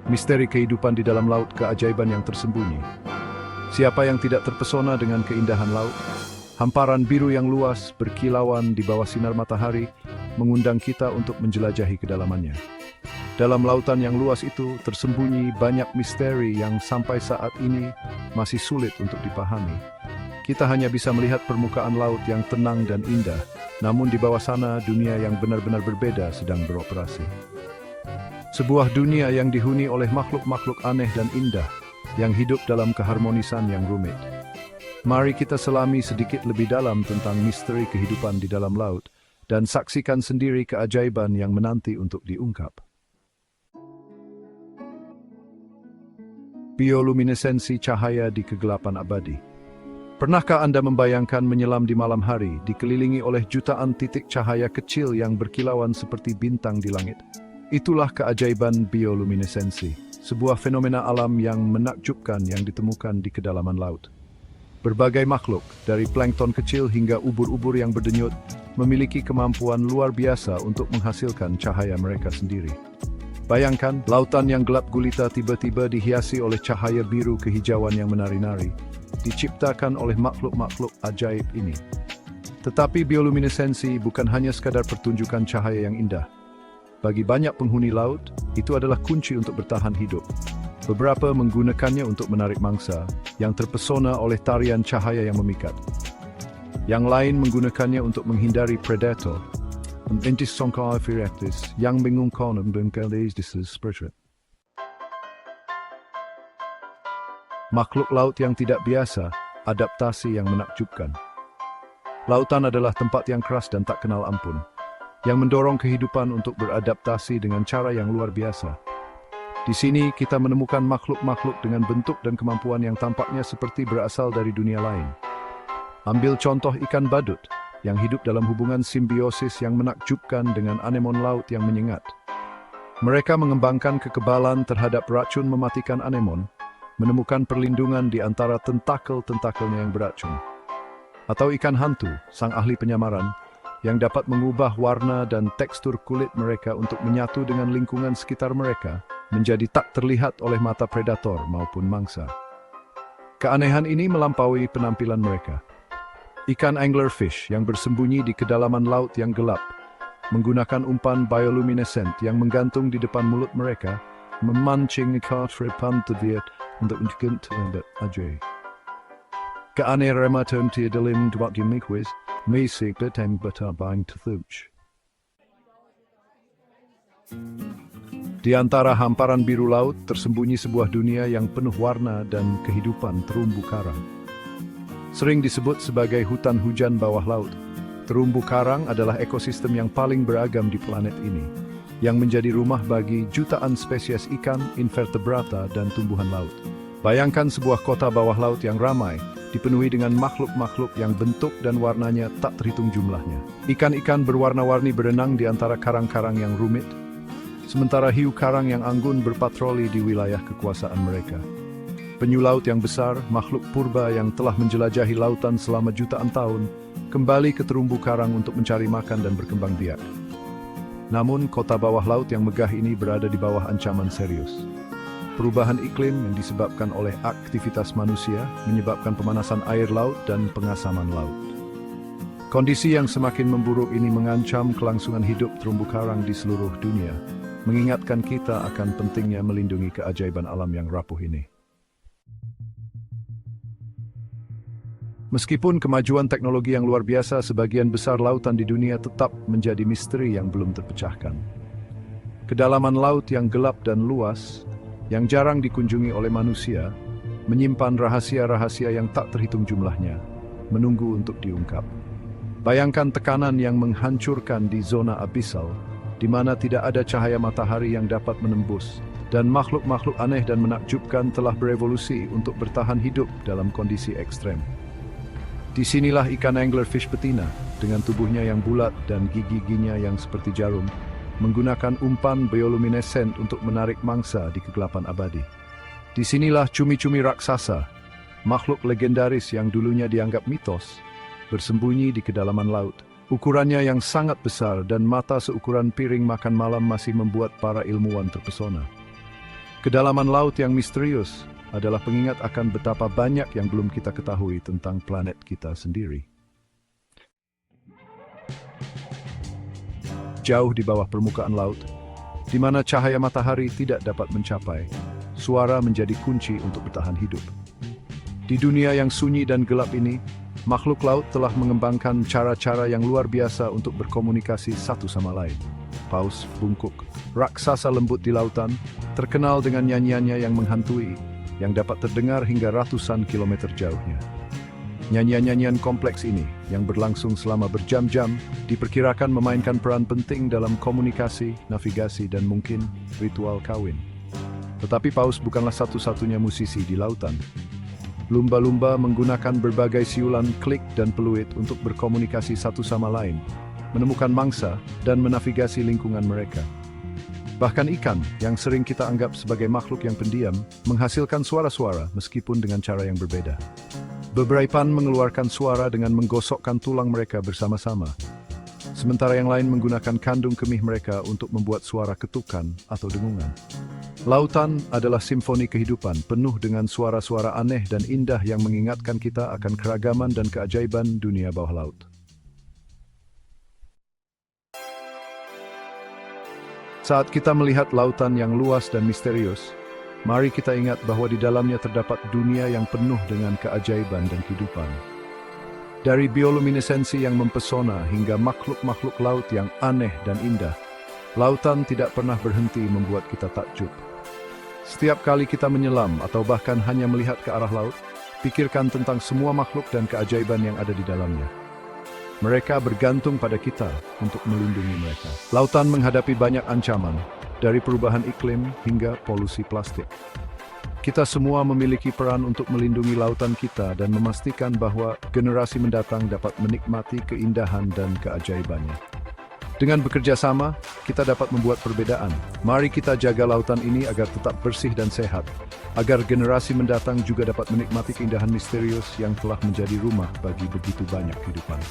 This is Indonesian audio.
Misteri kehidupan di dalam laut, keajaiban yang tersembunyi. Siapa yang tidak terpesona dengan keindahan laut? Hamparan biru yang luas, berkilauan di bawah sinar matahari, mengundang kita untuk menjelajahi kedalamannya. Dalam lautan yang luas itu tersembunyi banyak misteri yang sampai saat ini masih sulit untuk dipahami. Kita hanya bisa melihat permukaan laut yang tenang dan indah, namun di bawah sana dunia yang benar-benar berbeda sedang beroperasi. Sebuah dunia yang dihuni oleh makhluk-makhluk aneh dan indah, yang hidup dalam keharmonisan yang rumit. Mari kita selami sedikit lebih dalam tentang misteri kehidupan di dalam laut, dan saksikan sendiri keajaiban yang menanti untuk diungkap. Bioluminesensi cahaya di kegelapan abadi. Pernahkah Anda membayangkan menyelam di malam hari, dikelilingi oleh jutaan titik cahaya kecil yang berkilauan seperti bintang di langit? Itulah keajaiban bioluminesensi, sebuah fenomena alam yang menakjubkan yang ditemukan di kedalaman laut. Berbagai makhluk, dari plankton kecil hingga ubur-ubur yang berdenyut, memiliki kemampuan luar biasa untuk menghasilkan cahaya mereka sendiri. Bayangkan, lautan yang gelap gulita tiba-tiba dihiasi oleh cahaya biru kehijauan yang menari-nari, diciptakan oleh makhluk-makhluk ajaib ini. Tetapi bioluminesensi bukan hanya sekadar pertunjukan cahaya yang indah. Bagi banyak penghuni laut, itu adalah kunci untuk bertahan hidup. Beberapa menggunakannya untuk menarik mangsa, yang terpesona oleh tarian cahaya yang memikat. Yang lain menggunakannya untuk menghindari predator, yang mengungkapkan makhluk laut yang tidak biasa, adaptasi yang menakjubkan. Lautan adalah tempat yang keras dan tak kenal ampun, yang mendorong kehidupan untuk beradaptasi dengan cara yang luar biasa. Di sini kita menemukan makhluk-makhluk dengan bentuk dan kemampuan yang tampaknya seperti berasal dari dunia lain. Ambil contoh ikan badut, yang hidup dalam hubungan simbiosis yang menakjubkan dengan anemon laut yang menyengat. Mereka mengembangkan kekebalan terhadap racun mematikan anemon, menemukan perlindungan di antara tentakel-tentakelnya yang beracun. Atau ikan hantu, sang ahli penyamaran, yang dapat mengubah warna dan tekstur kulit mereka untuk menyatu dengan lingkungan sekitar mereka, menjadi tak terlihat oleh mata predator maupun mangsa. Keanehan ini melampaui penampilan mereka. Ikan anglerfish yang bersembunyi di kedalaman laut yang gelap, menggunakan umpan bioluminescent yang menggantung di depan mulut mereka, memancing ikan terpantaviat untuk menjadi ajaib. Keanehan dalam dua minggu Mesik beteng betabang tertuj. Di antara hamparan biru laut tersembunyi sebuah dunia yang penuh warna dan kehidupan terumbu karang. Sering disebut sebagai hutan hujan bawah laut, terumbu karang adalah ekosistem yang paling beragam di planet ini, yang menjadi rumah bagi jutaan spesies ikan, invertebrata, dan tumbuhan laut. Bayangkan sebuah kota bawah laut yang ramai, dipenuhi dengan makhluk-makhluk yang bentuk dan warnanya tak terhitung jumlahnya. Ikan-ikan berwarna-warni berenang di antara karang-karang yang rumit, sementara hiu karang yang anggun berpatroli di wilayah kekuasaan mereka. Penyu laut yang besar, makhluk purba yang telah menjelajahi lautan selama jutaan tahun, kembali ke terumbu karang untuk mencari makan dan berkembang biak. Namun, kota bawah laut yang megah ini berada di bawah ancaman serius. Perubahan iklim yang disebabkan oleh aktivitas manusia menyebabkan pemanasan air laut dan pengasaman laut. Kondisi yang semakin memburuk ini mengancam kelangsungan hidup terumbu karang di seluruh dunia, mengingatkan kita akan pentingnya melindungi keajaiban alam yang rapuh ini. Meskipun kemajuan teknologi yang luar biasa, sebagian besar lautan di dunia tetap menjadi misteri yang belum terpecahkan. Kedalaman laut yang gelap dan luas, yang jarang dikunjungi oleh manusia, menyimpan rahasia-rahasia yang tak terhitung jumlahnya, menunggu untuk diungkap. Bayangkan tekanan yang menghancurkan di zona abisal, di mana tidak ada cahaya matahari yang dapat menembus, dan makhluk-makhluk aneh dan menakjubkan telah berevolusi untuk bertahan hidup dalam kondisi ekstrem. Disinilah ikan anglerfish betina, dengan tubuhnya yang bulat dan gigi-giginya yang seperti jarum, menggunakan umpan bioluminescent untuk menarik mangsa di kegelapan abadi. Disinilah cumi-cumi raksasa, makhluk legendaris yang dulunya dianggap mitos, bersembunyi di kedalaman laut. Ukurannya yang sangat besar dan mata seukuran piring makan malam masih membuat para ilmuwan terpesona. Kedalaman laut yang misterius adalah pengingat akan betapa banyak yang belum kita ketahui tentang planet kita sendiri. Jauh di bawah permukaan laut, di mana cahaya matahari tidak dapat mencapai, suara menjadi kunci untuk bertahan hidup. Di dunia yang sunyi dan gelap ini, makhluk laut telah mengembangkan cara-cara yang luar biasa untuk berkomunikasi satu sama lain. Paus bungkuk, raksasa lembut di lautan, terkenal dengan nyanyiannya yang menghantui, yang dapat terdengar hingga ratusan kilometer jauhnya. Nyanyian-nyanyian kompleks ini, yang berlangsung selama berjam-jam, diperkirakan memainkan peran penting dalam komunikasi, navigasi, dan mungkin ritual kawin. Tetapi paus bukanlah satu-satunya musisi di lautan. Lumba-lumba menggunakan berbagai siulan klik dan peluit untuk berkomunikasi satu sama lain, menemukan mangsa, dan menavigasi lingkungan mereka. Bahkan ikan, yang sering kita anggap sebagai makhluk yang pendiam, menghasilkan suara-suara meskipun dengan cara yang berbeda. Beberapa ikan mengeluarkan suara dengan menggosokkan tulang mereka bersama-sama, sementara yang lain menggunakan kandung kemih mereka untuk membuat suara ketukan atau dengungan. Lautan adalah simfoni kehidupan, penuh dengan suara-suara aneh dan indah yang mengingatkan kita akan keragaman dan keajaiban dunia bawah laut. Saat kita melihat lautan yang luas dan misterius, mari kita ingat bahwa di dalamnya terdapat dunia yang penuh dengan keajaiban dan kehidupan. Dari bioluminesensi yang mempesona hingga makhluk-makhluk laut yang aneh dan indah, lautan tidak pernah berhenti membuat kita takjub. Setiap kali kita menyelam atau bahkan hanya melihat ke arah laut, pikirkan tentang semua makhluk dan keajaiban yang ada di dalamnya. Mereka bergantung pada kita untuk melindungi mereka. Lautan menghadapi banyak ancaman, dari perubahan iklim hingga polusi plastik. Kita semua memiliki peran untuk melindungi lautan kita dan memastikan bahwa generasi mendatang dapat menikmati keindahan dan keajaibannya. Dengan bekerja sama, kita dapat membuat perbedaan. Mari kita jaga lautan ini agar tetap bersih dan sehat, agar generasi mendatang juga dapat menikmati keindahan misterius yang telah menjadi rumah bagi begitu banyak kehidupan.